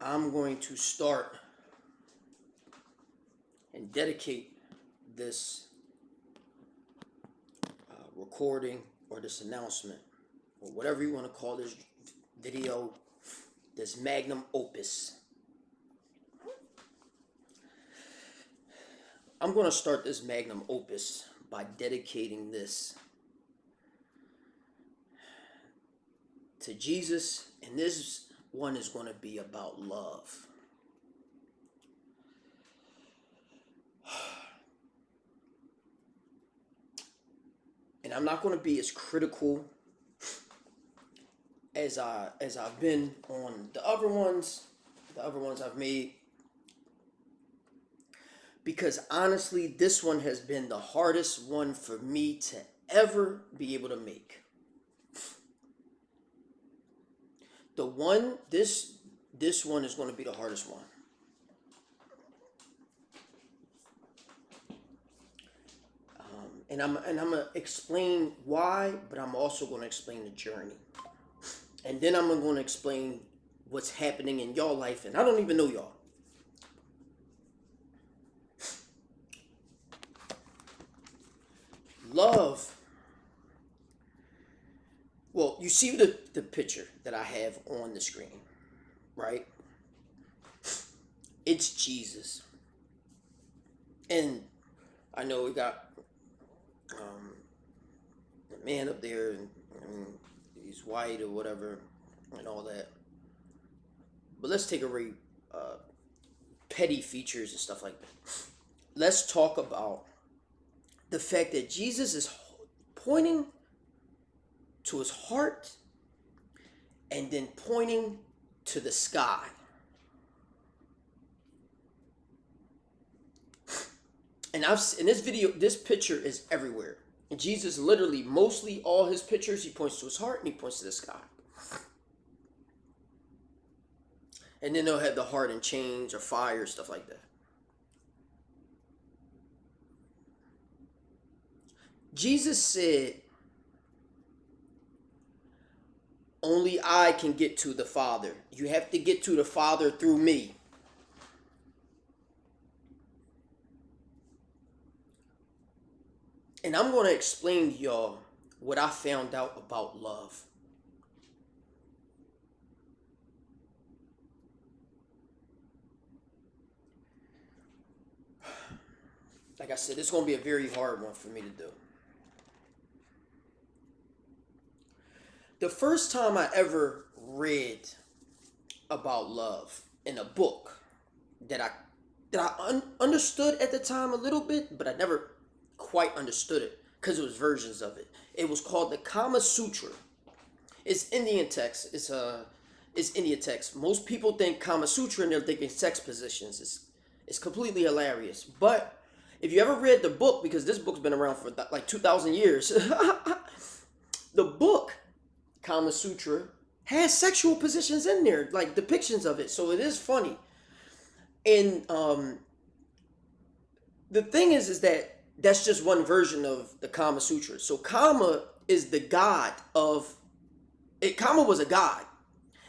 I'm going to start and dedicate this recording or this announcement or whatever you want to call this video, this magnum opus. I'm going to start this magnum opus by dedicating this to Jesus, and this one is going to be about love. And I'm not going to be as critical as I've been on the other ones I've made, because honestly, this one has been the hardest one for me to ever be able to make. This one is going to be the hardest one. And I'm gonna explain why, but I'm also going to explain the journey, and then I'm going to explain what's happening in y'all life, and I don't even know y'all. Love. Well, you see the picture that I have on the screen, right? It's Jesus, and I know we got the man up there, and he's white or whatever, and all that. But let's take away petty features and stuff like that. Let's talk about the fact that Jesus is pointing to his heart and then pointing to the sky. And in this video, this picture is everywhere. And Jesus literally, mostly all his pictures, he points to his heart and he points to the sky. And then they'll have the heart in chains or fire, stuff like that. Jesus said, only I can get to the Father. You have to get to the Father through me. And I'm going to explain to y'all what I found out about love. Like I said, it's going to be a very hard one for me to do. The first time I ever read about love in a book that I understood at the time a little bit, but I never quite understood it because it was versions of it. It was called the Kama Sutra. It's Indian text. It's Indian text. Most people think Kama Sutra and they're thinking sex positions. It's completely hilarious. But if you ever read the book, because this book's been around for like 2,000 years, the book Kama Sutra has sexual positions in there, like depictions of it. So it is funny. And the thing is that that's just one version of the Kama Sutra. So Kama is the god of it. Kama was a god,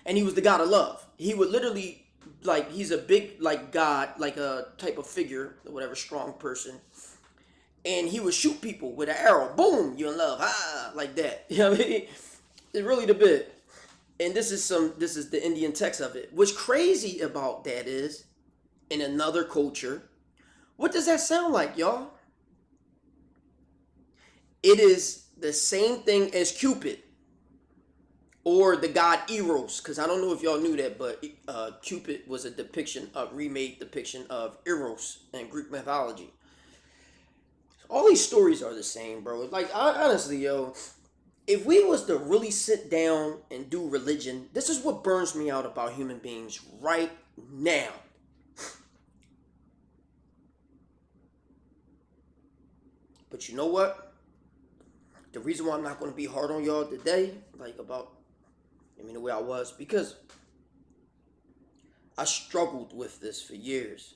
and he was the god of love. He would literally, like, he's a big, like, god, like a type of figure or whatever, strong person, and he would shoot people with an arrow. Boom, you're in love, like that. You know what I mean? It's really the bit. And this is the Indian text of it. What's crazy about that is, in another culture, what does that sound like, y'all? It is the same thing as Cupid, or the god Eros, because I don't know if y'all knew that, but Cupid was a remade depiction of Eros in Greek mythology. All these stories are the same, bro. Like, honestly, yo, if we was to really sit down and do religion, this is what burns me out about human beings right now. But you know what? The reason why I'm not going to be hard on y'all today, like about, the way I was, because I struggled with this for years.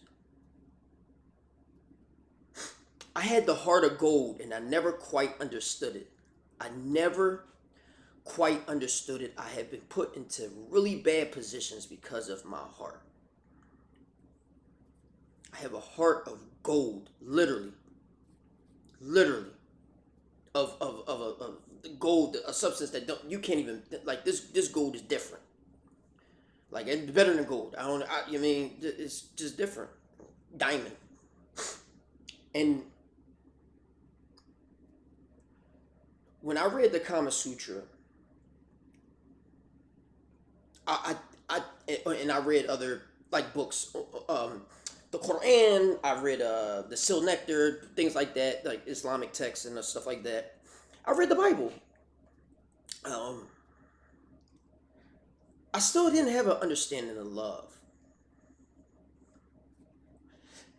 I had the heart of gold and I never quite understood it. I never quite understood it. I had been put into really bad positions because of my heart. I have a heart of gold, literally, literally, of gold, a substance that don't you can't even like this gold is different. Like it's better than gold. You mean it's just different. Diamond. And when I read the Kama Sutra, and I read other like books, the Quran. I read the Sil Nectar, things like that, like Islamic texts and stuff like that. I read the Bible. Um, I still didn't have an understanding of love,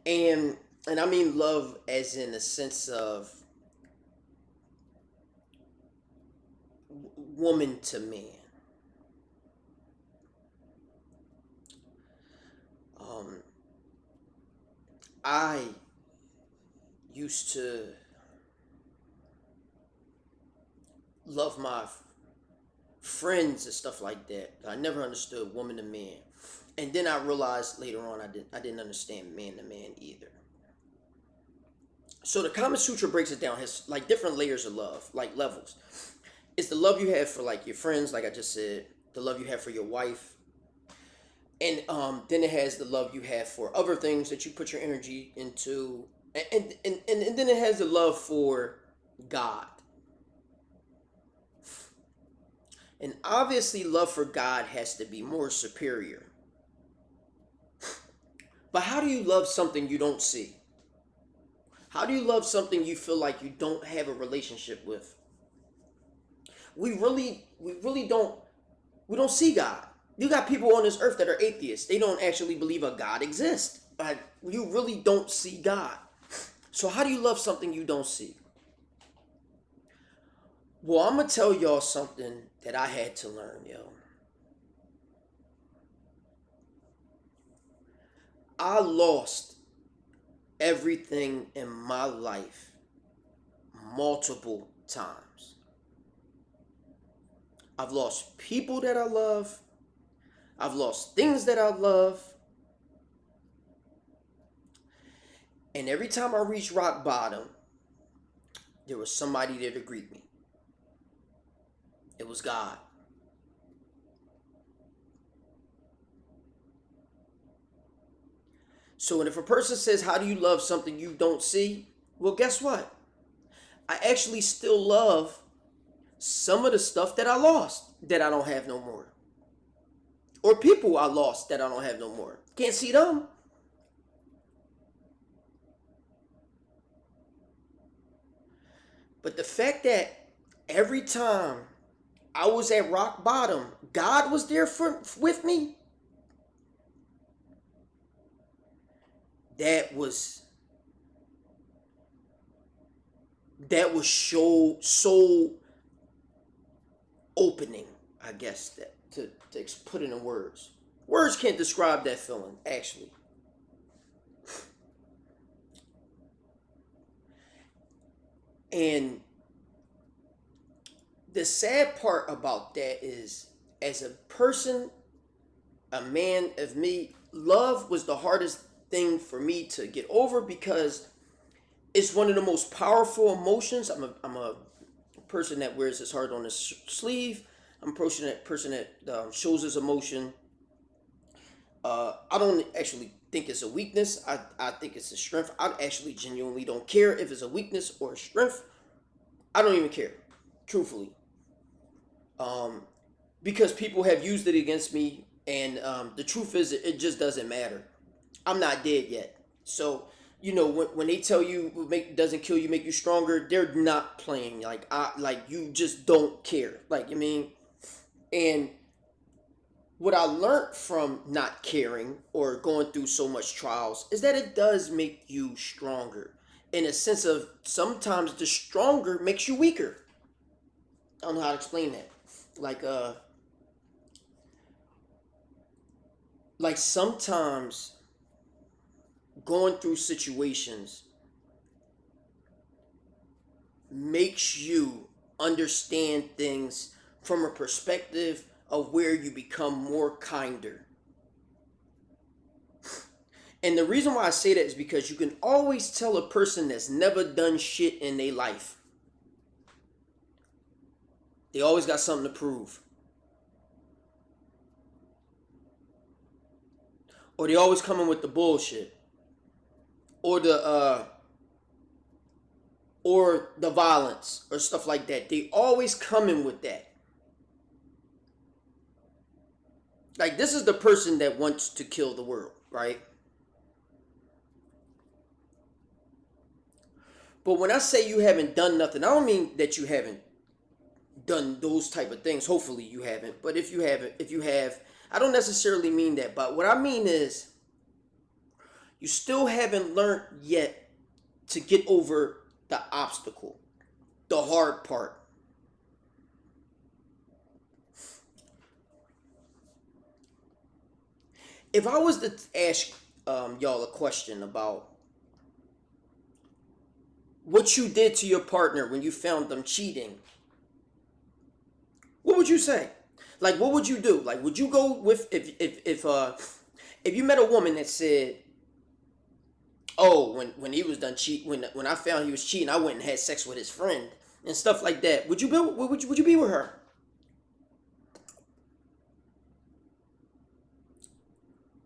and I mean love as in the sense of woman to man. Um, I used to love my friends and stuff like that. I never understood woman to man, and then I realized later on I didn't understand man to man either. So the Kama Sutra breaks it down, has like different layers of love, like levels. It's the love you have for like your friends, like I just said, the love you have for your wife, and then it has the love you have for other things that you put your energy into, and then it has the love for God. And obviously, love for God has to be more superior. But how do you love something you don't see? How do you love something you feel like you don't have a relationship with? We really don't see God. You got people on this earth that are atheists. They don't actually believe a God exists. But you really don't see God. So how do you love something you don't see? Well, I'm gonna tell y'all something that I had to learn, yo. I lost everything in my life multiple times. I've lost people that I love. I've lost things that I love. And every time I reached rock bottom, there was somebody there to greet me. It was God. So if a person says, how do you love something you don't see? Well, guess what? I actually still love some of the stuff that I lost that I don't have no more. Or people I lost that I don't have no more. Can't see them. But the fact that every time I was at rock bottom, God was there with me, that was so opening, I guess, that to put it in words. Words can't describe that feeling, actually. And the sad part about that is, as a person, a man of me, love was the hardest thing for me to get over because it's one of the most powerful emotions. I'm a person that wears his heart on his sleeve. I'm a person that shows his emotion. I don't actually think it's a weakness. I think it's a strength. I actually genuinely don't care if it's a weakness or a strength. I don't even care, truthfully. Um, because people have used it against me, and the truth is, it just doesn't matter. I'm not dead yet. So, when they tell you make doesn't kill you, make you stronger, they're not playing. Like you just don't care. Like, and what I learned from not caring or going through so much trials is that it does make you stronger. In a sense of, sometimes the stronger makes you weaker. I don't know how to explain that. Like like sometimes going through situations makes you understand things from a perspective of where you become more kinder. And the reason why I say that is because you can always tell a person that's never done shit in their life. They always got something to prove. Or they always coming with the bullshit. Or the violence or stuff like that. They always coming with that. Like, this is the person that wants to kill the world, right? But when I say you haven't done nothing, I don't mean that you haven't done those type of things. Hopefully you haven't. But if you have, I don't necessarily mean that. But what I mean is, you still haven't learned yet to get over the obstacle, the hard part. If I was to ask y'all a question about what you did to your partner when you found them cheating, what would you say? Like, what would you do? Like, would you go with if you met a woman that said, "Oh, when he was done cheat, when I found he was cheating, I went and had sex with his friend and stuff like that." Would you be with her?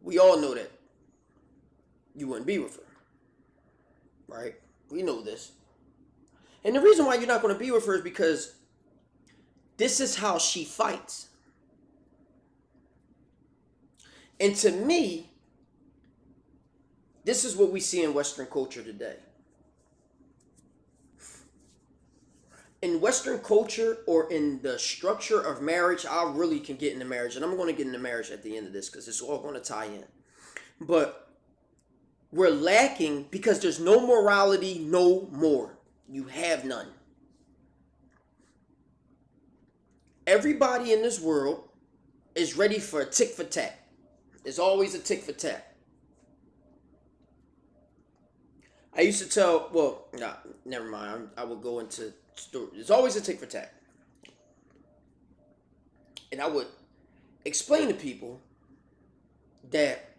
We all know that you wouldn't be with her, right? We know this. And the reason why you're not going to be with her is because this is how she fights. And to me, this is what we see in Western culture today. In Western culture, or in the structure of marriage, I really can get into marriage, and I'm going to get into marriage at the end of this because it's all going to tie in. But we're lacking because there's no morality no more. You have none. Everybody in this world is ready for a tick for tat. There's always a tick for tat. I used to tell, well, nah, never mind. I will go into story. There's always a tick for tat. And I would explain to people that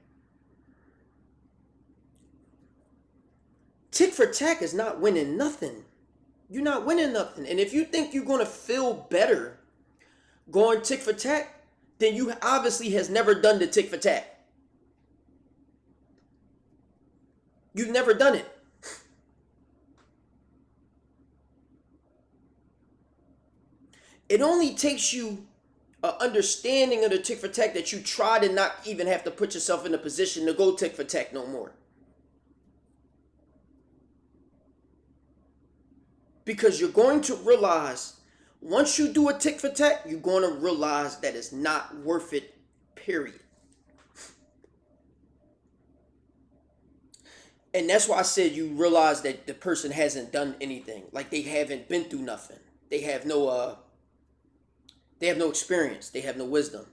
tick for tack is not winning nothing. You're not winning nothing. And if you think you're going to feel better going tick for tack, then you obviously has never done the tick for tack. You've never done it. It only takes you an understanding of the tick for tack that you try to not even have to put yourself in a position to go tick for tack no more. Because you're going to realize, once you do a tick for tack, you're going to realize that it's not worth it, period. And that's why I said you realize that the person hasn't done anything. Like, they haven't been through nothing. They have no experience. They have no wisdom.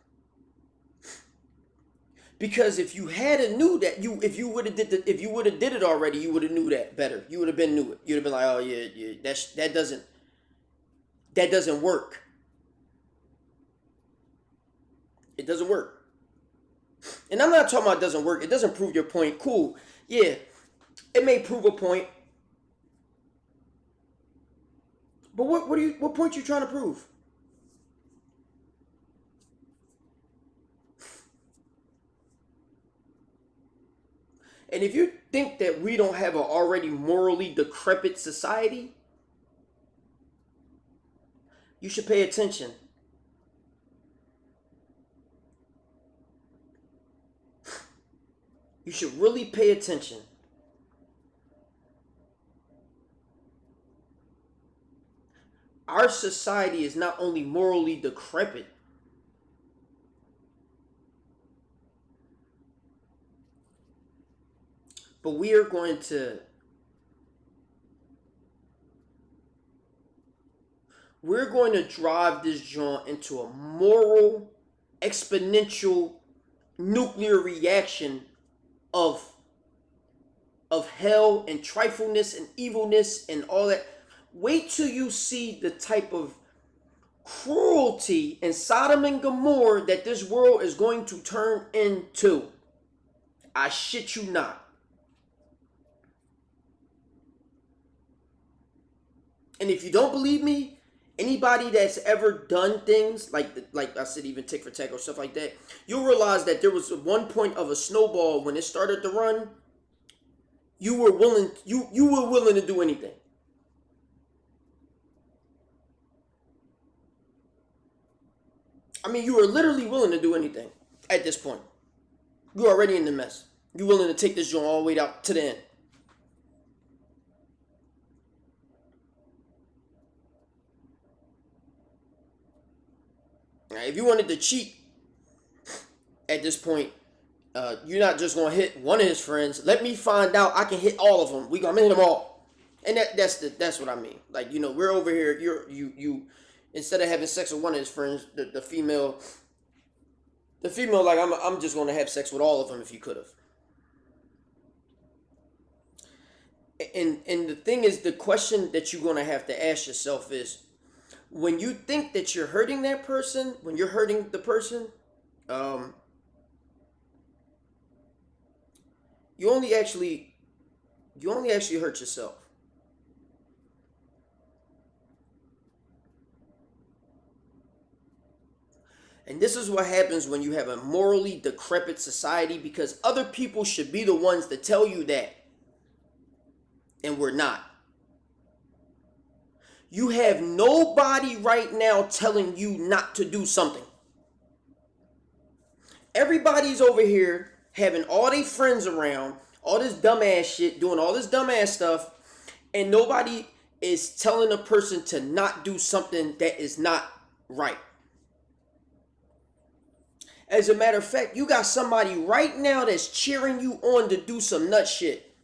Because if you had a knew that if you would have did it already, you would have knew that better. You would have been knew it. You'd have been like, oh yeah, that doesn't work. It doesn't work. And I'm not talking about it doesn't work. It doesn't prove your point. Cool. Yeah, it may prove a point. But what point you trying to prove? And if you think that we don't have an already morally decrepit society, you should pay attention. You should really pay attention. Our society is not only morally decrepit, but we're going to drive this joint into a moral, exponential, nuclear reaction of hell and trifleness and evilness and all that. Wait till you see the type of cruelty in Sodom and Gomorrah that this world is going to turn into. I shit you not. And if you don't believe me, anybody that's ever done things like I said, even tick for tack or stuff like that, you'll realize that there was one point of a snowball when it started to run. You were willing to do anything. I mean, you were literally willing to do anything at this point. You're already in the mess. You're willing to take this joint all the way out to the end. Now, if you wanted to cheat at this point, you're not just gonna hit one of his friends. Let me find out I can hit all of them. We gonna hit them all, and that's what I mean. Like, we're over here. You instead of having sex with one of his friends, the female, like I'm just gonna have sex with all of them if you could have. And the thing is, the question that you're gonna have to ask yourself is, when you think that you're hurting that person, when you're hurting the person, um, you only actually hurt yourself. And this is what happens when you have a morally decrepit society, because other people should be the ones to tell you that, and we're not. You have nobody right now telling you not to do something. Everybody's over here having all their friends around, all this dumbass shit, doing all this dumbass stuff, and nobody is telling a person to not do something that is not right. As a matter of fact, you got somebody right now that's cheering you on to do some nut shit.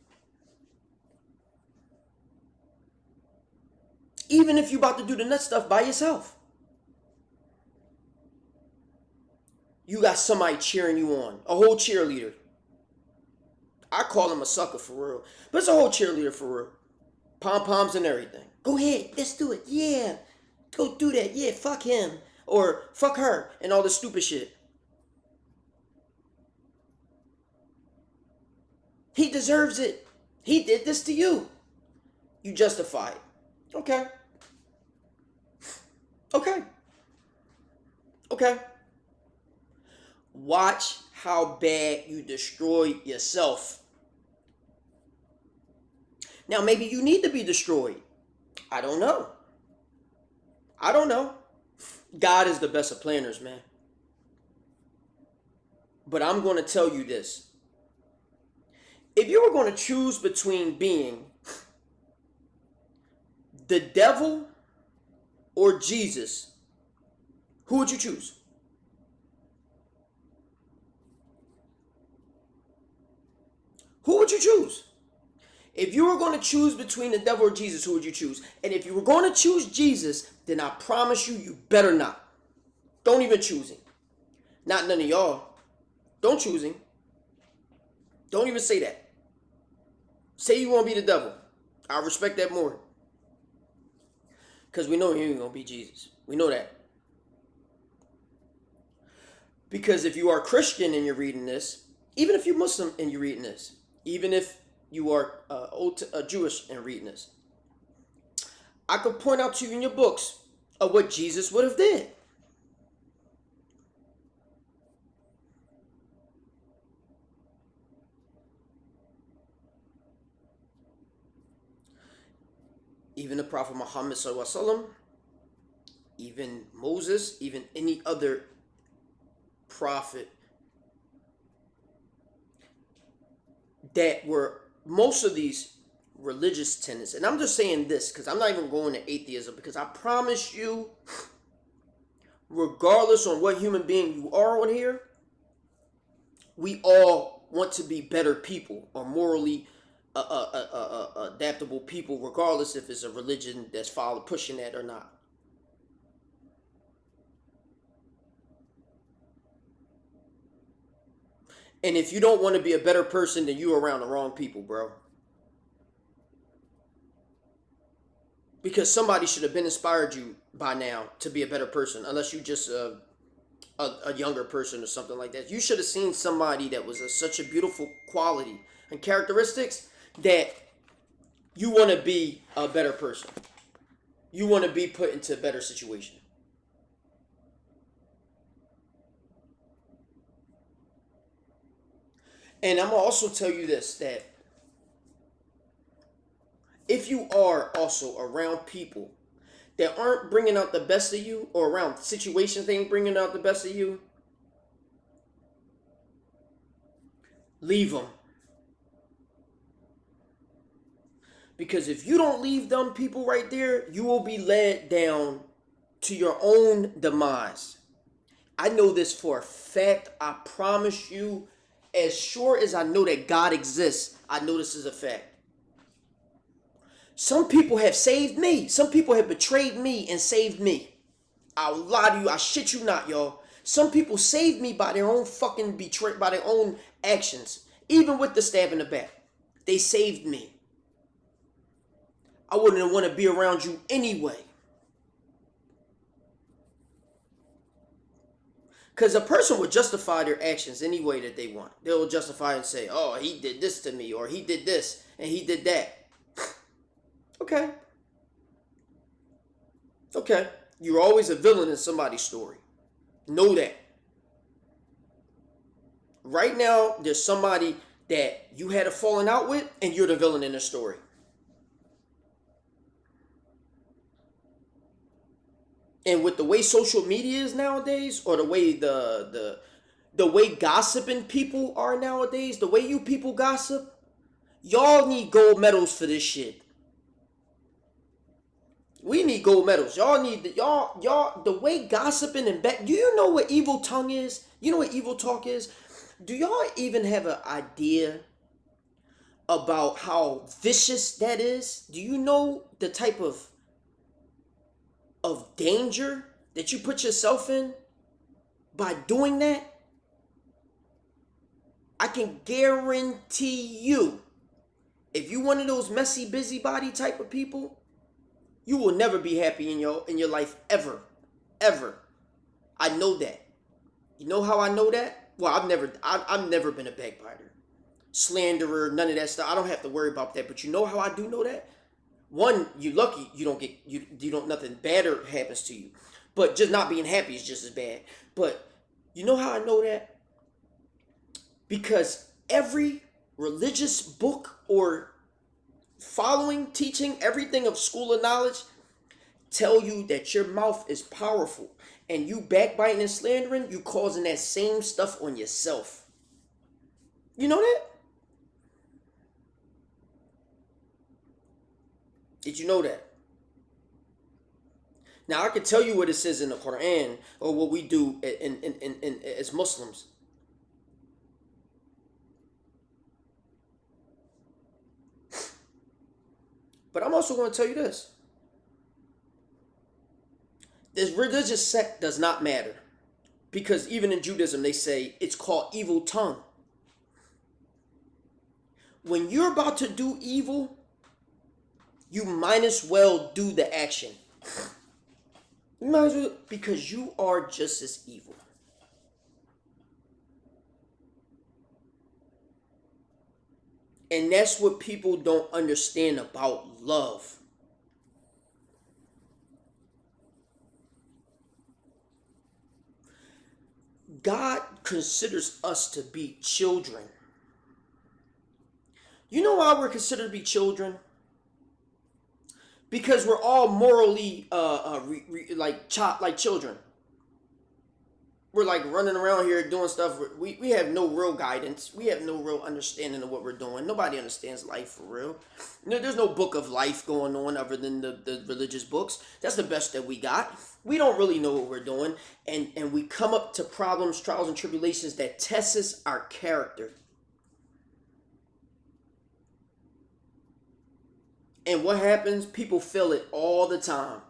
Even if you about to do the nut stuff by yourself. You got somebody cheering you on. A whole cheerleader. I call him a sucker for real. But it's a whole cheerleader for real. Pom-poms and everything. Go ahead, let's do it. Yeah. Go do that. Yeah, fuck him. Or fuck her. And all this stupid shit. He deserves it. He did this to you. You justify it. Okay. Okay. Okay. Watch how bad you destroy yourself. Now, maybe you need to be destroyed. I don't know. I don't know. God is the best of planners, man. But I'm going to tell you this. If you were going to choose between being the devil or Jesus, who would you choose? Who would you choose? If you were going to choose between the devil or Jesus, who would you choose? And if you were going to choose Jesus, then I promise you, you better not. Don't even choose him. Not none of y'all. Don't choose him. Don't even say that. Say you want to be the devil. I respect that more. Because we know he ain't going to be Jesus. We know that. Because if you are Christian and you're reading this, even if you're Muslim and you're reading this, even if you are Jewish and reading this, I could point out to you in your books of what Jesus would have did. Even the Prophet Muhammad sallallahu alaihi wasallam, even Moses, even any other prophet that were most of these religious tenets. And I'm just saying this because I'm not even going to atheism, because I promise you, regardless on what human being you are on here, we all want to be better people or morally adaptable people, regardless if it's a religion that's pushing that or not. And if you don't want to be a better person, then you're around the wrong people, bro. Because somebody should have been inspired you by now to be a better person, unless you just a younger person or something like that. You should have seen somebody that was such a beautiful quality and characteristics that you want to be a better person. You want to be put into a better situation. And I'm gonna also tell you this, that if you are also around people that aren't bringing out the best of you, or around situations they ain't bringing out the best of you, leave them. Because if you don't leave them people right there, you will be led down to your own demise. I know this for a fact. I promise you, as sure as I know that God exists, I know this is a fact. Some people have saved me. Some people have betrayed me and saved me. I'll lie to you. I shit you not, y'all. Some people saved me by their own fucking by their own actions. Even with the stab in the back. They saved me. I wouldn't want to be around you anyway. Because a person would justify their actions any way that they want. They'll justify and say, oh, he did this to me, or he did this, and he did that. Okay. Okay. You're always a villain in somebody's story. Know that. Right now, there's somebody that you had a falling out with, and you're the villain in the story. And with the way social media is nowadays, or the way the way gossiping people are nowadays, the way you people gossip, y'all need gold medals for this shit. We need gold medals. Y'all need y'all the way gossiping and do you know what evil tongue is? You know what evil talk is? Do y'all even have an idea about how vicious that is? Do you know the type of danger that you put yourself in by doing that? I can guarantee you, if you one of those messy busybody type of people, you will never be happy in your life ever. Ever. I know that. You know how I know that? Well, I've never been a backbiter, slanderer, none of that stuff. I don't have to worry about that. But you know how I do know that? One, you lucky you don't get you don't nothing badder happens to you. But just not being happy is just as bad. But you know how I know that? Because every religious book or following, teaching, everything of school of knowledge tell you that your mouth is powerful, and you backbiting and slandering, you causing that same stuff on yourself. You know that? Did you know that? Now I can tell you what it says in the Quran, or what we do in as Muslims. But I'm also going to tell you this. This religious sect does not matter. Because even in Judaism, they say it's called evil tongue. When you're about to do evil, you might as well do the action. You might as well, because you are just as evil. And that's what people don't understand about love. God considers us to be children. You know why we're considered to be children? Because we're all morally like children. We're like running around here doing stuff. We have no real guidance. We have no real understanding of what we're doing. Nobody understands life for real. There's no book of life going on other than the religious books. That's the best that we got. We don't really know what we're doing. And we come up to problems, trials, and tribulations that tests our character. And what happens? People feel it all the time.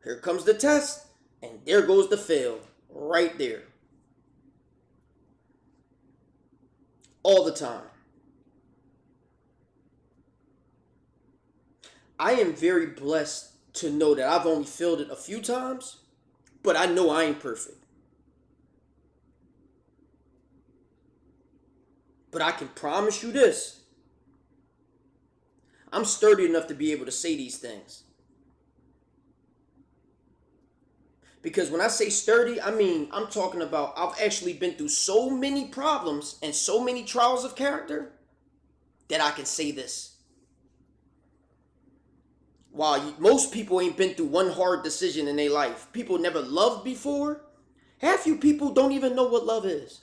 Here comes the test, and there goes the fail. Right there. All the time. I am very blessed to know that I've only failed it a few times, but I know I ain't perfect. But I can promise you this. I'm sturdy enough to be able to say these things. Because when I say sturdy, I mean, I'm talking about I've actually been through so many problems and so many trials of character that I can say this. While most people ain't been through one hard decision in their life, people never loved before, half you people don't even know what love is.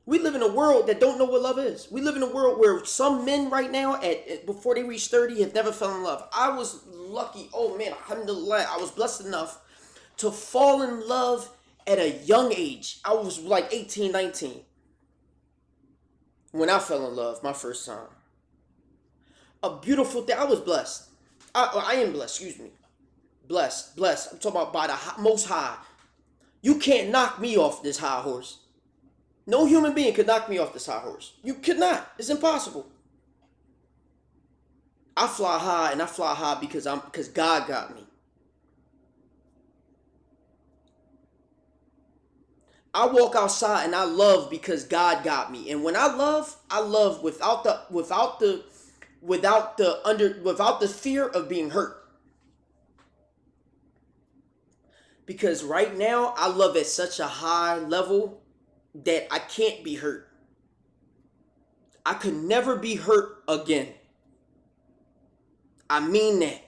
We live in a world that don't know what love is. We live in a world where some men right now, before they reach 30, have never fell in love. I was lucky. Oh man, alhamdulillah. I was blessed enough to fall in love at a young age. I was like 18, 19 when I fell in love my first time. A beautiful thing. I was blessed. I am blessed, excuse me. Blessed. I'm talking about by the most high. You can't knock me off this high horse. No human being could knock me off this high horse. You could not. It's impossible. I fly high, and I fly high because God got me. I walk outside and I love because God got me. And when I love without the fear of being hurt. Because right now I love at such a high level that I can't be hurt. I could never be hurt again. I mean that.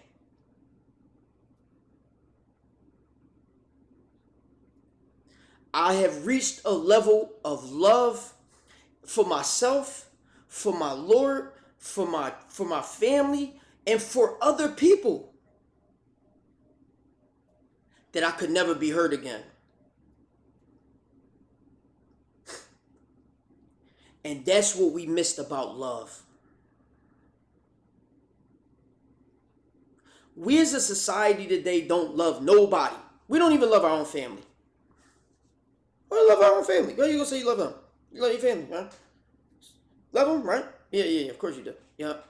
I have reached a level of love for myself, for my Lord, for my family, and for other people that I could never be hurt again. And that's what we missed about love. We as a society today don't love nobody. We don't even love our own family. We don't love our own family. What are you going to say you love them? You love your family, right? Love them, right? Yeah, of course you do. Yep.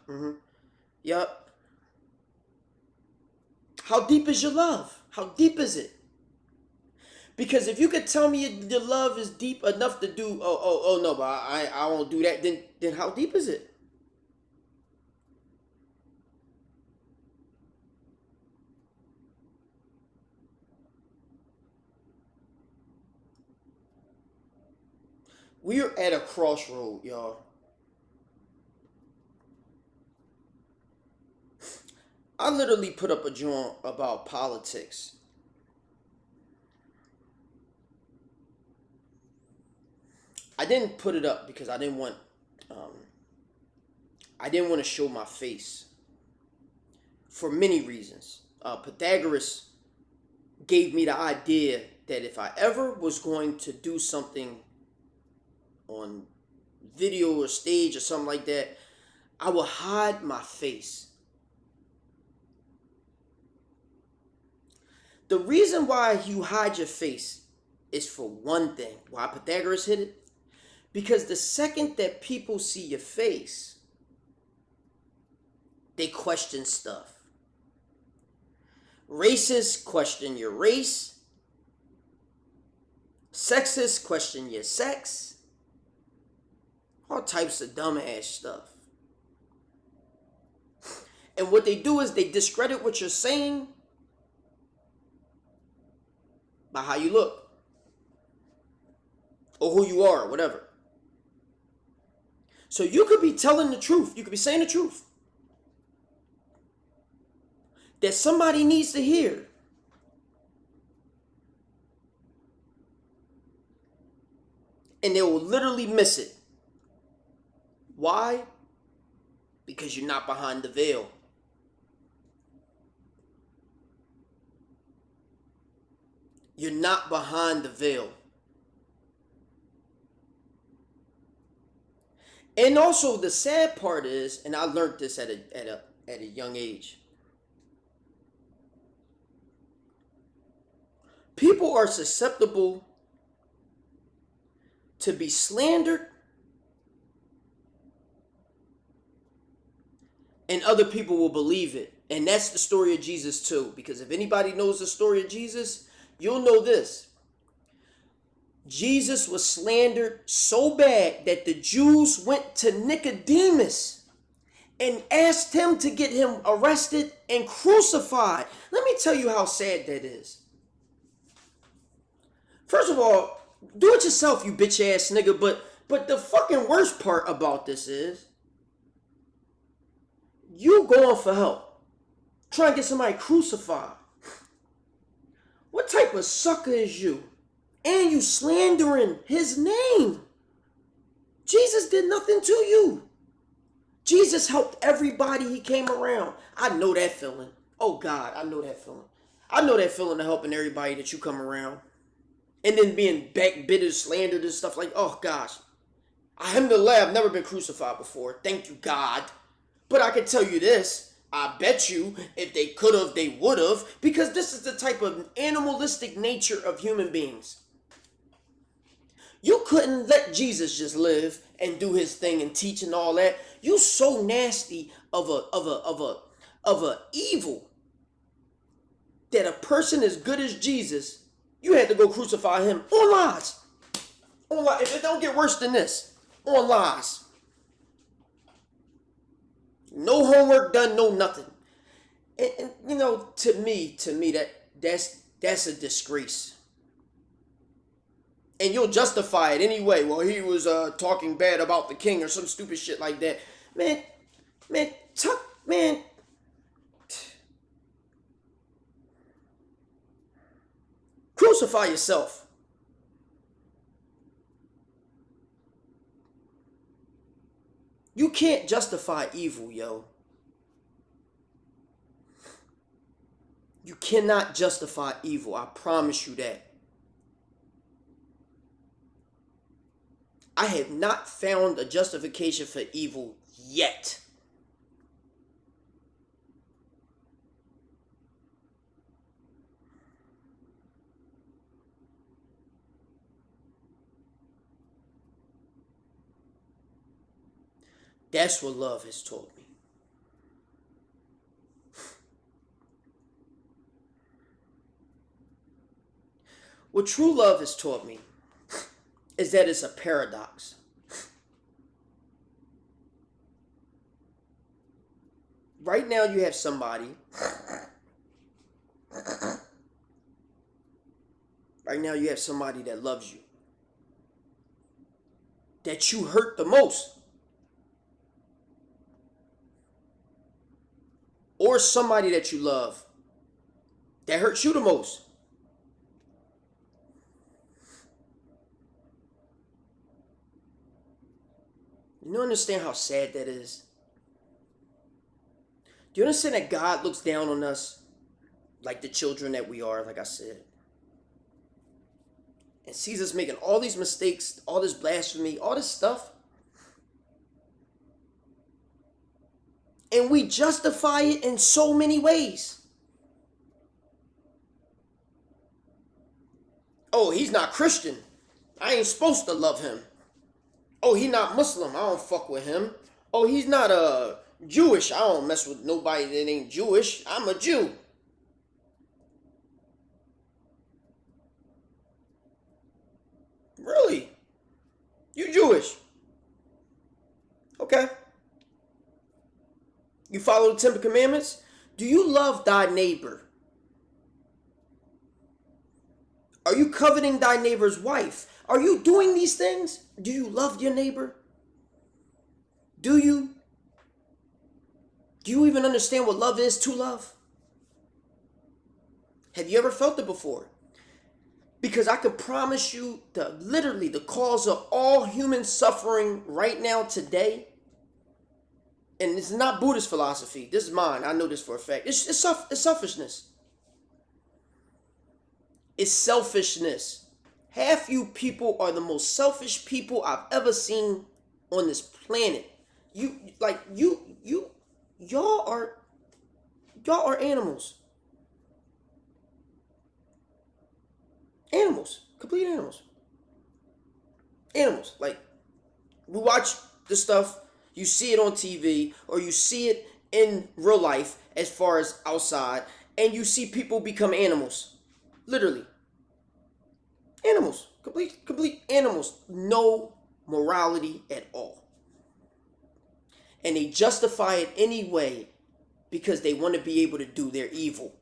Yep. How deep is your love? How deep is it? Because if you could tell me your love is deep enough to do, no, but I won't do that, then how deep is it? We are at a crossroad, y'all. I literally put up a joint about politics. I didn't put it up because I didn't want to show my face for many reasons. Pythagoras gave me the idea that if I ever was going to do something on video or stage or something like that, I would hide my face. The reason why you hide your face is for one thing. Why Pythagoras hit it? Because the second that people see your face, they question stuff. Racists question your race. Sexists question your sex. All types of dumbass stuff. And what they do is they discredit what you're saying by how you look. Or who you are, or whatever. So you could be telling the truth. You could be saying the truth that somebody needs to hear. And they will literally miss it. Why? Because you're not behind the veil. You're not behind the veil. And also the sad part is, and I learned this at a young age. People are susceptible to be slandered, and other people will believe it. And that's the story of Jesus too. Because if anybody knows the story of Jesus, you'll know this. Jesus was slandered so bad that the Jews went to Nicodemus and asked him to get him arrested and crucified. Let me tell you how sad that is. First of all, do it yourself, you bitch ass nigga. But the fucking worst part about this is you going for help, trying to get somebody crucified. What type of sucker is you? And you slandering his name. Jesus did nothing to you. Jesus helped everybody he came around. I know that feeling. Oh God, I know that feeling. I know that feeling of helping everybody that you come around. And then being backbitted, slandered and stuff like, oh gosh. Alhamdulillah, I've never been crucified before. Thank you, God. But I can tell you this. I bet you if they could have, they would have. Because this is the type of animalistic nature of human beings. You couldn't let Jesus just live and do his thing and teach and all that. You so nasty of a evil that a person as good as Jesus, you had to go crucify him on lies. On lies. If it don't get worse than this, on lies. No homework done, no nothing. And you know, to me, that's a disgrace. And you'll justify it anyway. Well, he was talking bad about the king or some stupid shit like that. Man, crucify yourself. You can't justify evil, yo. You cannot justify evil. I promise you that. I have not found a justification for evil yet. That's what love has taught me. What true love has taught me is that it's a paradox. Right now you have somebody. Right now you have somebody that loves you. That you hurt the most. Or somebody that you love that hurts you the most. You understand how sad that is? Do you understand that God looks down on us like the children that we are, like I said? And sees us making all these mistakes, all this blasphemy, all this stuff. And we justify it in so many ways. Oh, he's not Christian. I ain't supposed to love him. Oh, he not Muslim. I don't fuck with him. Oh, he's not Jewish. I don't mess with nobody that ain't Jewish. I'm a Jew. Really? You Jewish? Okay. You follow the 10 Commandments? Do you love thy neighbor? Are you coveting thy neighbor's wife? Are you doing these things? Do you love your neighbor? Do you? Do you even understand what love is to love? Have you ever felt it before? Because I can promise you literally the cause of all human suffering right now today, and it's not Buddhist philosophy. This is mine. I know this for a fact. It's selfishness. It's selfishness. Half you people are the most selfish people I've ever seen on this planet. Y'all are animals. Animals. Complete animals. Animals. Like, we watch this stuff, you see it on TV, or you see it in real life as far as outside, and you see people become animals. Literally. Animals. Complete animals. No morality at all. And they justify it anyway because they want to be able to do their evil.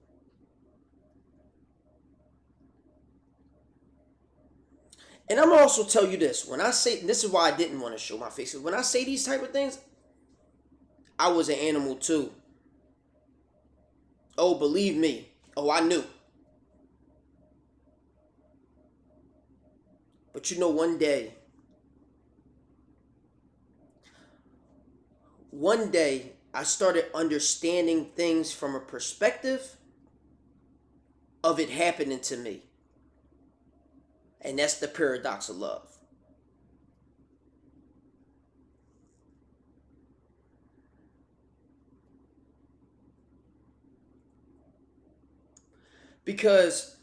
And I'm gonna also tell you this. When I say, this is why I didn't want to show my face. When I say these type of things, I was an animal too. Oh, believe me. Oh, I knew. But you know, one day, I started understanding things from a perspective of it happening to me. And that's the paradox of love. Because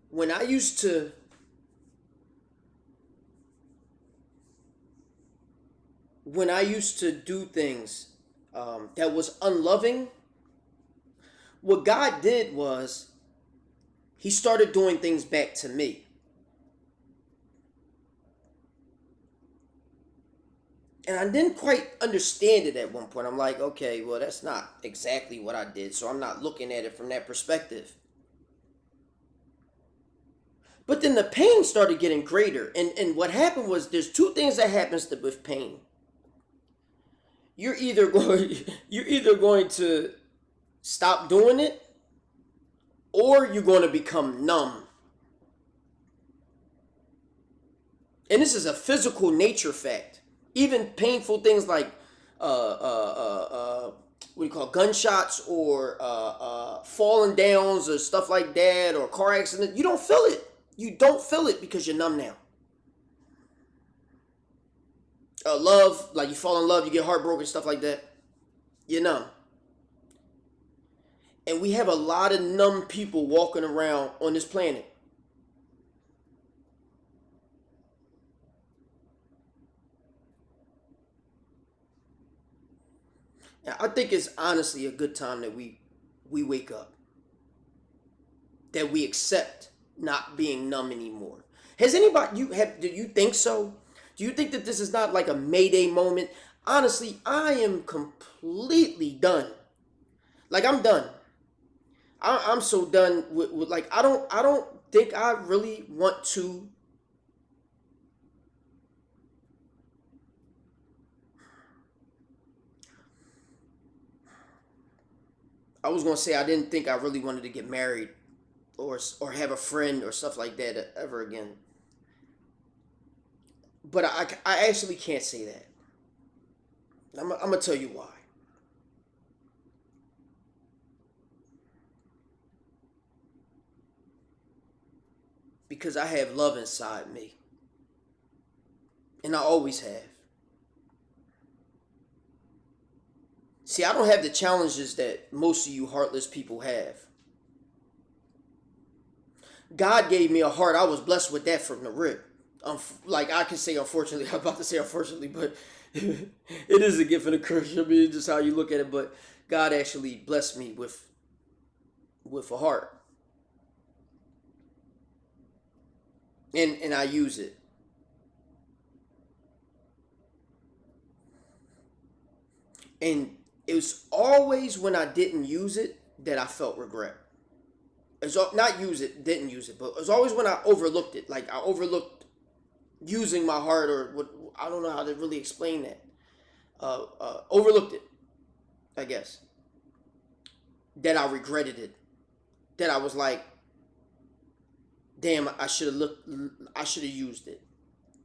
when I used to do things that was unloving, what God did was he started doing things back to me. And I didn't quite understand it at one point. I'm like, okay, well, that's not exactly what I did, so I'm not looking at it from that perspective. But then the pain started getting greater. And what happened was there's two things that happens with pain. You're either going to stop doing it, or you're going to become numb. And this is a physical nature fact. Even painful things like what do you call it, gunshots or falling downs or stuff like that, or car accident, you don't feel it. You don't feel it because you're numb now. Love, like you fall in love, you get heartbroken, stuff like that. You're numb. And we have a lot of numb people walking around on this planet. And I think it's honestly a good time that we wake up. That we accept not being numb anymore. Has anybody do you think so? Do you think that this is not like a Mayday moment? Honestly, I am completely done. Like I'm done. I'm so done with like I don't think I really want to. I was gonna say I didn't think I really wanted to get married or have a friend or stuff like that ever again. But I actually can't say that. I'm gonna tell you why. Because I have love inside me, and I always have. See, I don't have the challenges that most of you heartless people have. God gave me a heart. I was blessed with that from the rip. Like I can say, unfortunately, I'm about to say unfortunately, but it is a gift and a curse. I mean, it's just how you look at it. But God actually blessed me with a heart, and I use it. And it was always when I didn't use it that I felt regret. It's not use it, didn't use it, but it was always when I overlooked it. Like I overlooked using my heart, or what, I don't know how to really explain that. Overlooked it, I guess. That I regretted it. That I was like, damn, I should have looked. I should have used it.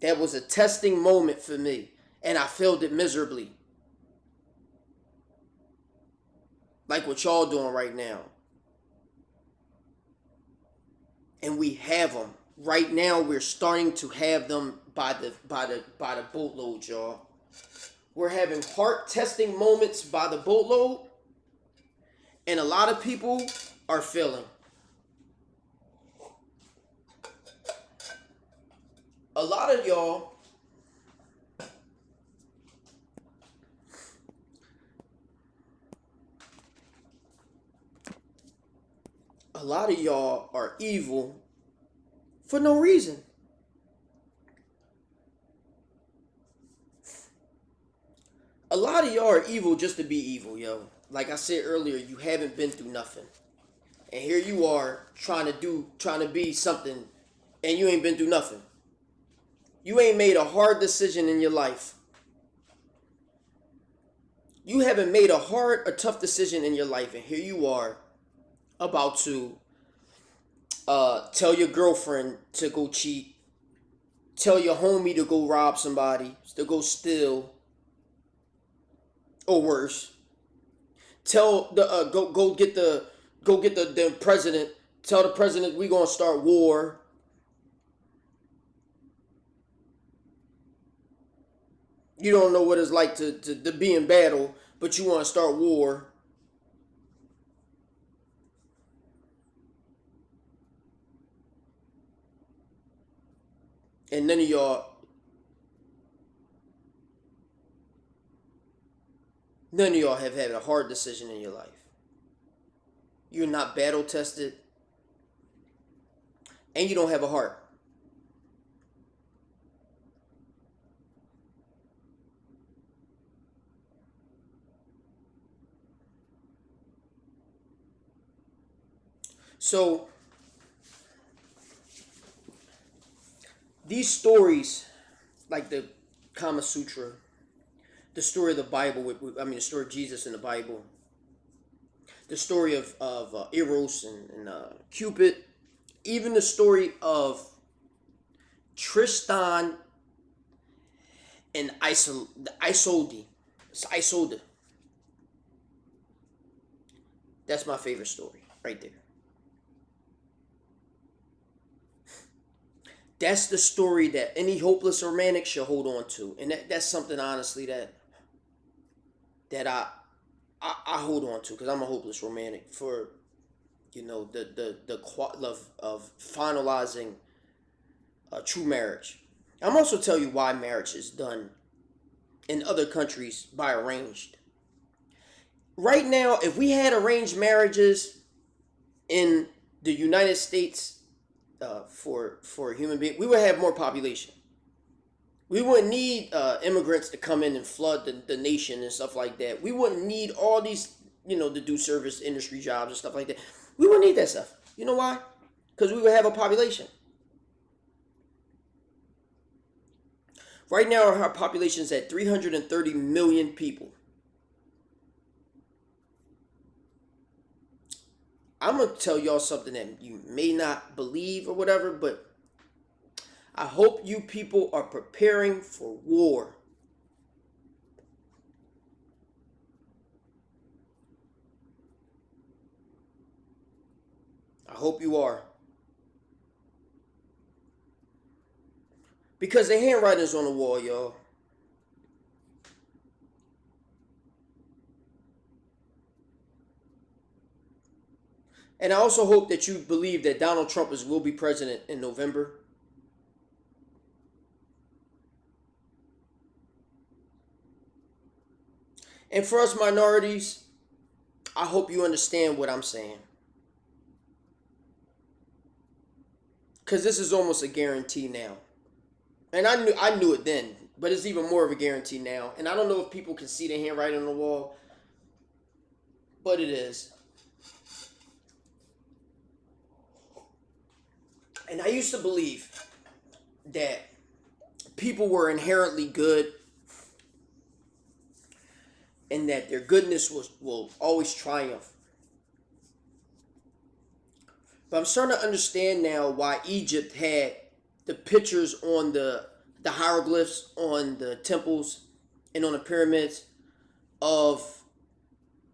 That was a testing moment for me, and I failed it miserably. Like what y'all doing right now. And we have them right now. We're starting to have them by the boatload, y'all. We're having heart testing moments by the boatload, and a lot of people are failing. A lot of y'all a lot of y'all are evil for no reason. A lot of y'all are evil just to be evil, yo. Like I said earlier, you haven't been through nothing. And here you are trying to be something, and you ain't been through nothing. You ain't made a hard decision in your life. You haven't made a tough decision in your life, and here you are about to tell your girlfriend to go cheat, tell your homie to go rob somebody, to go steal, or worse. Tell the go get the president. Tell the president we gonna start war. You don't know what it's like to be in battle, but you want to start war. And none of y'all have had a hard decision in your life. You're not battle tested, and you don't have a heart. So these stories, like the Kama Sutra, the story of the Bible, the story of Jesus in the Bible, the story of Eros and Cupid, even the story of Tristan and Isolde. It's Isolde. That's my favorite story right there. That's the story that any hopeless romantic should hold on to, and that's something honestly that I hold on to because I'm a hopeless romantic for the of finalizing a true marriage. I'm also tell you why marriage is done in other countries by arranged. Right now, if we had arranged marriages in the United States for a human being, we would have more population. We wouldn't need immigrants to come in and flood the nation and stuff like that. We wouldn't need all these, to do service industry jobs and stuff like that. We wouldn't need that stuff. You know why? Because we would have a population. Right now, our population is at 330 million people. I'm going to tell y'all something that you may not believe or whatever, but I hope you people are preparing for war. I hope you are. Because the handwriting's on the wall, y'all. And I also hope that you believe that Donald Trump will be president in November. And for us minorities, I hope you understand what I'm saying. Because this is almost a guarantee now. And I knew it then, but it's even more of a guarantee now. And I don't know if people can see the handwriting on the wall, but it is. And I used to believe that people were inherently good and that their goodness will always triumph. But I'm starting to understand now why Egypt had the pictures on the hieroglyphs on the temples and on the pyramids or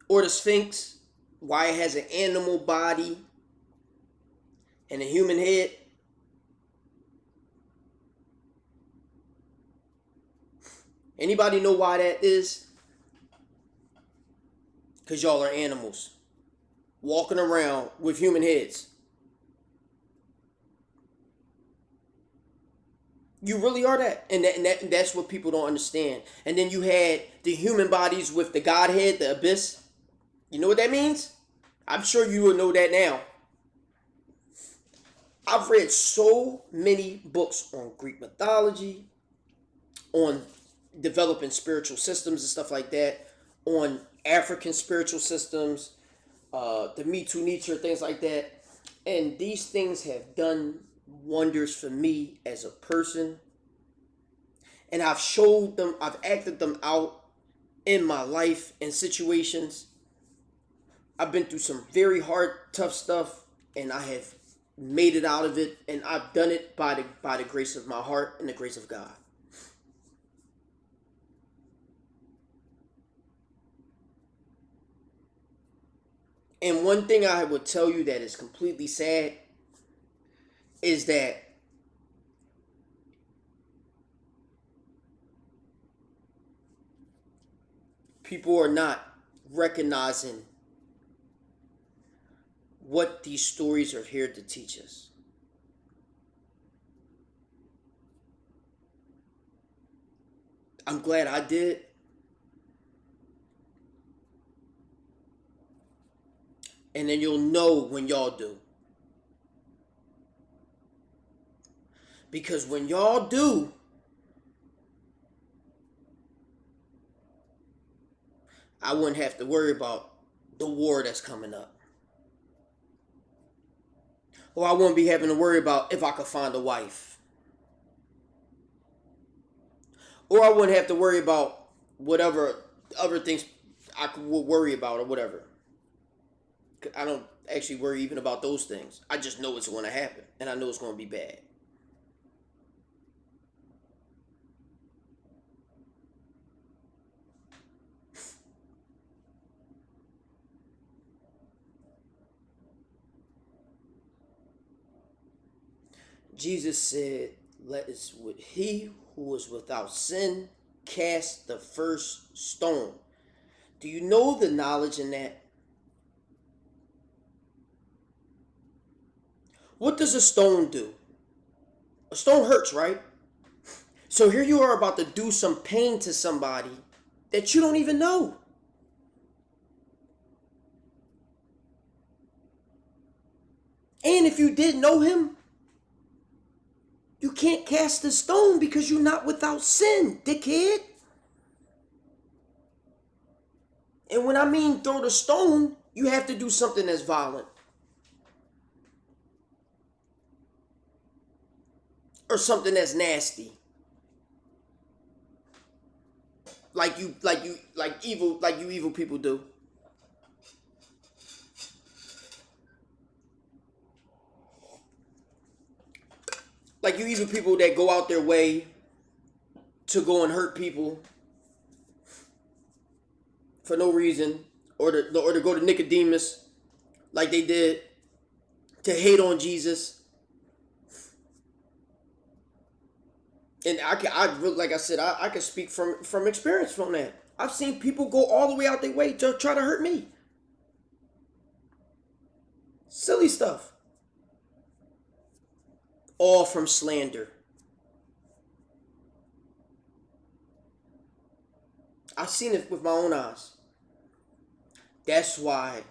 the Sphinx, why it has an animal body and a human head. Anybody know why that is? Because y'all are animals walking around with human heads. You really are that. And that's what people don't understand. And then you had the human bodies with the Godhead, the abyss. You know what that means? I'm sure you will know that now. I've read so many books on Greek mythology, on developing spiritual systems and stuff like that, on African spiritual systems, the Me Too nature, things like that. And these things have done wonders for me as a person. And I've showed them, I've acted them out in my life and situations. I've been through some very hard, tough stuff, and I have made it out of it, and I've done it by the grace of my heart and the grace of God. And one thing I would tell you that is completely sad is that people are not recognizing what these stories are here to teach us. I'm glad I did. And then you'll know when y'all do. Because when y'all do, I wouldn't have to worry about the war that's coming up. Or I wouldn't be having to worry about if I could find a wife. Or I wouldn't have to worry about whatever other things would worry about or whatever. I don't actually worry even about those things. I just know it's going to happen. And I know it's going to be bad. Jesus said, "Let us with he who was without sin cast the first stone." Do you know the knowledge in that? What does a stone do? A stone hurts, right? So here you are about to do some pain to somebody that you don't even know. And if you did know him, you can't cast the stone because you're not without sin, dickhead. And when I mean throw the stone, you have to do something that's violent. Or something that's nasty. Like you evil people do. Like you evil people that go out their way to go and hurt people for no reason, or to go to Nicodemus like they did, to hate on Jesus. And like I said, I can speak from experience from that. I've seen people go all the way out their way to try to hurt me. Silly stuff. All from slander. I've seen it with my own eyes. That's why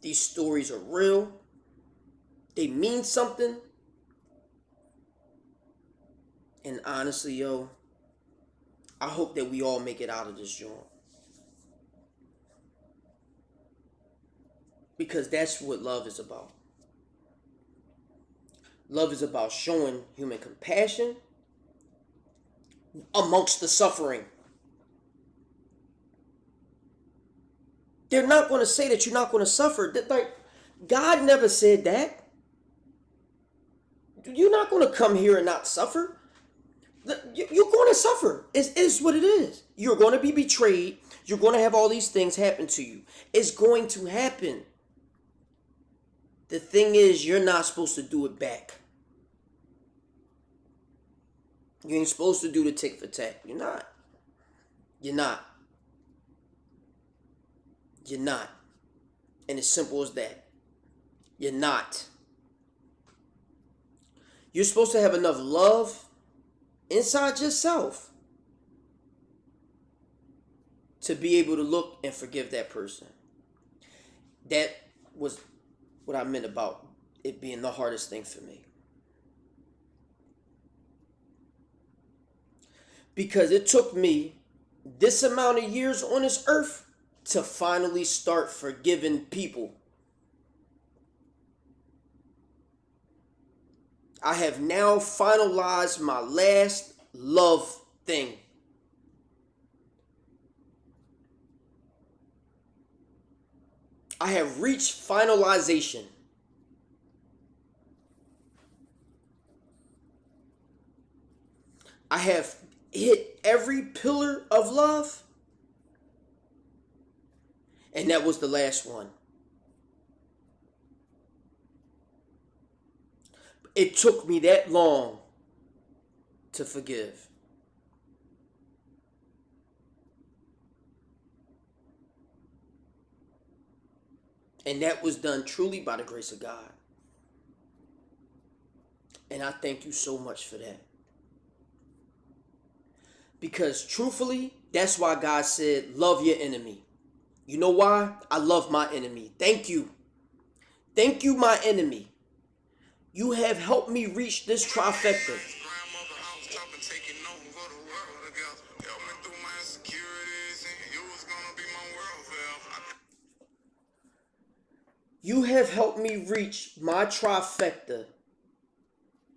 these stories are real. They mean something. And honestly, yo, I hope that we all make it out of this joint. Because that's what love is about. Love is about showing human compassion amongst the suffering. They're not going to say that you're not going to suffer. Like, God never said that. You're not going to come here and not suffer. You're going to suffer. It is what it is. You're going to be betrayed. You're going to have all these things happen to you. It's going to happen. The thing is, you're not supposed to do it back. You ain't supposed to do the tick for tack. You're not. You're not. You're not. And as simple as that. You're not. You're supposed to have enough love inside yourself to be able to look and forgive that person. That was what I meant about it being the hardest thing for me. Because it took me this amount of years on this earth to finally start forgiving people. I have now finalized my last love thing. I have reached finalization. I have hit every pillar of love, and that was the last one. It took me that long to forgive. And that was done truly by the grace of God. And I thank you so much for that. Because truthfully, that's why God said, love your enemy. You know why? I love my enemy. Thank you. Thank you, my enemy. You have helped me reach this trifecta. You have helped me reach my trifecta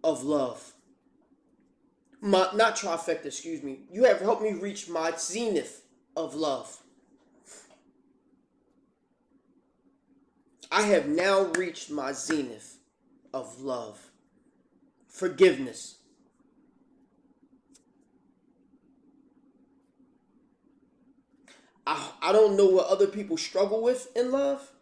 of love. Not trifecta, excuse me. You have helped me reach my zenith of love. I have now reached my zenith of love. Forgiveness. I don't know what other people struggle with in love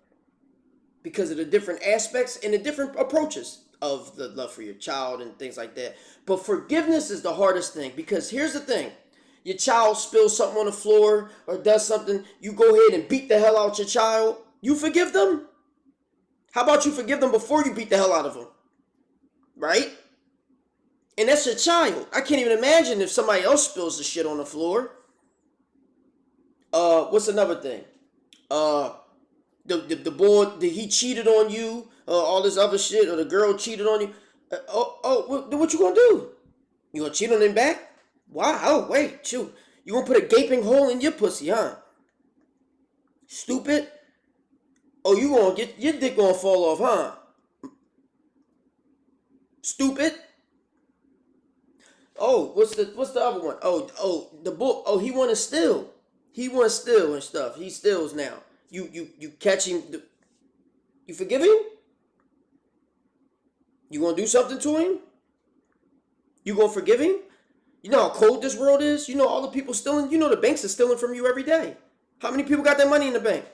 because of the different aspects and the different approaches of the love for your child and things like that. But forgiveness is the hardest thing because here's the thing. Your child spills something on the floor or does something, you go ahead and beat the hell out your child. You forgive them? How about you forgive them before you beat the hell out of them? Right? And that's your child. I can't even imagine if somebody else spills the shit on the floor. What's another thing? The boy, he cheated on you, all this other shit, or the girl cheated on you. What you gonna do? You gonna cheat on him back? Wow, oh, wait, shoot. You gonna put a gaping hole in your pussy, huh? Stupid. Oh, you gonna get, your dick gonna fall off, huh? Stupid. Oh, what's the other one? The book. Oh, he wanna steal. He wanna steal and stuff. He steals now. You catch him. You forgive him? You gonna do something to him? You gonna forgive him? You know how cold this world is? You know all the people stealing? You know the banks are stealing from you every day. How many people got their money in the bank?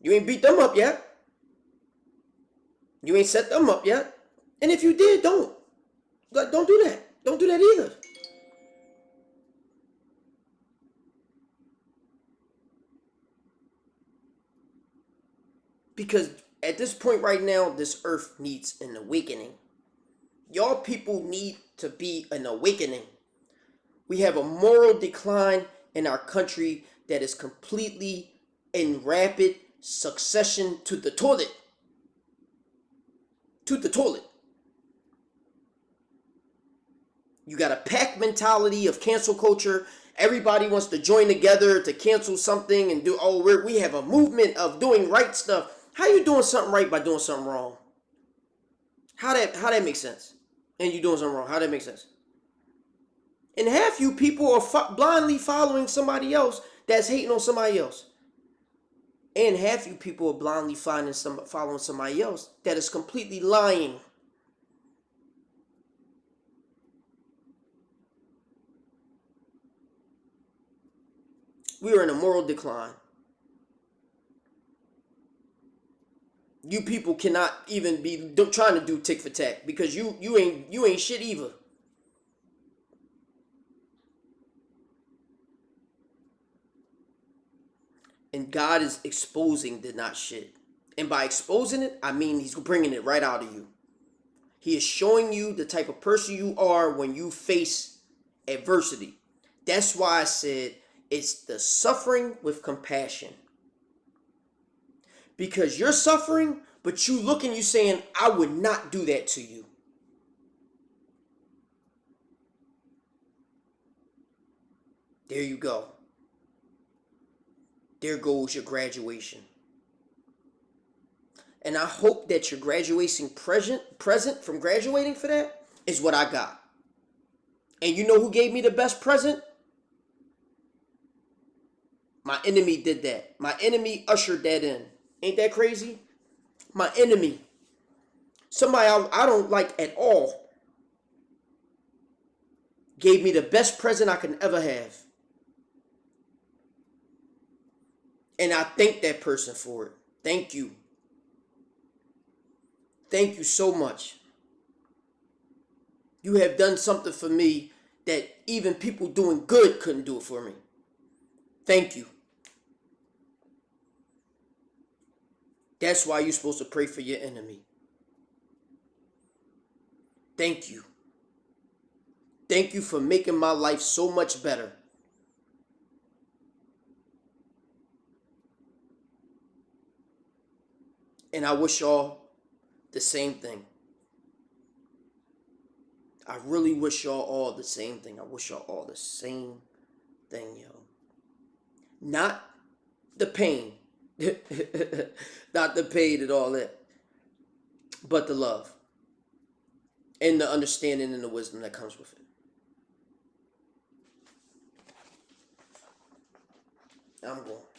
You ain't beat them up yet. You ain't set them up yet. And if you did, don't. Don't do that. Don't do that either. Because at this point right now, this earth needs an awakening. Y'all people need to be an awakening. We have a moral decline in our country that is completely in rapid succession to the toilet. To the toilet. You got a pack mentality of cancel culture. Everybody wants to join together to cancel something and do, we have a movement of doing right stuff. How you doing something right by doing something wrong? How that makes sense? And you doing something wrong. How that makes sense? And half you people are blindly following somebody else that's hating on somebody else. And half you people are blindly following somebody else that is completely lying. We are in a moral decline. You people cannot even be trying to do tick for tack because you ain't shit either. And God is exposing the not shit. And by exposing it, I mean he's bringing it right out of you. He is showing you the type of person you are when you face adversity. That's why I said it's the suffering with compassion. Because you're suffering, but you looking, you saying, I would not do that to you. There you go. There goes your graduation. And I hope that your graduation present from graduating for that is what I got. And you know who gave me the best present? My enemy did that. My enemy ushered that in. Ain't that crazy? My enemy. Somebody I don't like at all. Gave me the best present I can ever have. And I thank that person for it. Thank you. Thank you so much. You have done something for me that even people doing good couldn't do it for me. Thank you. That's why you're supposed to pray for your enemy. Thank you. Thank you for making my life so much better. And I wish y'all the same thing. I really wish y'all all the same thing. I wish y'all all the same thing, yo. Not the pain. Not the pain and all that. But the love. And the understanding and the wisdom that comes with it. I'm going.